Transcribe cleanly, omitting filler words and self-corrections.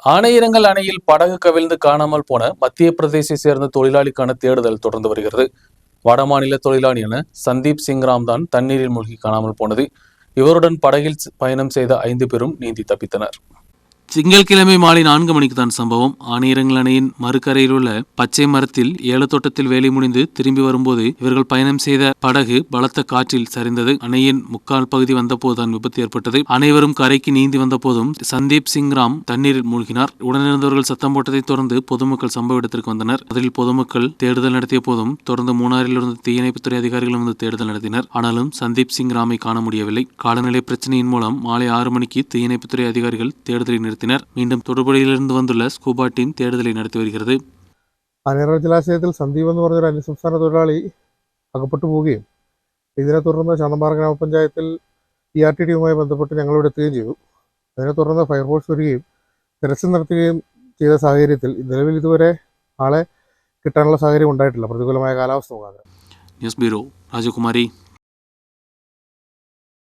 ஆனையிறங்கல் அணையில் படகு கவிழ்ந்து காணாமல் போன மத்திய பிரதேசத்தை சேர்ந்த தொழிலாளிக்கான தேடுதல் தொடர்ந்து வருகிறது. வடமாநில தொழிலாளியான சந்தீப் சிங் ராம் தான் தண்ணீரில் மூழ்கி காணாமல் போனது. இவருடன் படகில் பயணம் செய்த 5 பேரும் நீந்தி தப்பித்தனர். திங்கட்கிழமை மாலை 4 மணிக்கு தான் சம்பவம். ஆனையிறங்கல் அணையின் மறுக்கரையில் உள்ள பச்சை மரத்தில் ஏலத்தோட்டத்தில் வேலை முடிந்து திரும்பி வரும்போது இவர்கள் பயணம் செய்த படகு பலத்த காற்றில் சரிந்தது. அணையின் முக்கால் பகுதி வந்தபோதுதான் விபத்து ஏற்பட்டது. அனைவரும் கரைக்கு நீந்தி வந்த போதும் சந்தீப் சிங் ராம் தண்ணீரில் மூழ்கினார். உடனிருந்தவர்கள் சத்தம் போட்டதை தொடர்ந்து பொதுமக்கள் சம்பவ இடத்திற்கு வந்தனர். அதில் பொதுமக்கள் தேடுதல் நடத்திய போதும் தொடர்ந்து மூணாறில் இருந்து தீயணைப்புத்துறை அதிகாரிகளும் வந்து தேடுதல் நடத்தினர். ஆனாலும் சந்தீப் சிங் ராமை காண முடியவில்லை. காலநிலை பிரச்சனையின் மூலம் மாலை 6 மணிக்கு தீயணைப்புத்துறை அதிகாரிகள் தேடுதலை நிறுத்தினர். மீண்டும் തൊടുപുഴയിലിருந்து வந்துள்ள സ്കൂബ ടീം തേടുതலை നടത്തി വരുகிறது. അനേറ ജലാശയത്തിൽ സന്ദീപ് എന്ന് പറഞ്ഞൊരു അന്യസംസ്ഥാന തൊഴിലാളി അകപ്പെട്ടു പോവുകയും ഇതിനെ തുടർന്ന് ശാന്തമ്പാറ ഗ്രാമപഞ്ചായത്തിൽ TRTDയുമായി ബന്ധപ്പെട്ട് ഞങ്ങളിവിടെ എത്തുകയും ചെയ്തു. അതിനെ തുടർന്ന് ഫയർഫോഴ്സ് വരികയും തെരച്ചിൽ നടത്തുകയും ചെയ്ത സാഹചര്യത്തിൽ നിലവിൽ ഇതുവരെ ആളെ കിട്ടാനുള്ള സാഹചര്യം ഉണ്ടായിട്ടില്ല, പ്രതികൂലമായ കാലാവസ്ഥ മുഖാന്തരം. ന്യൂസ് ബ്യൂറോ, രാജകുമാരി.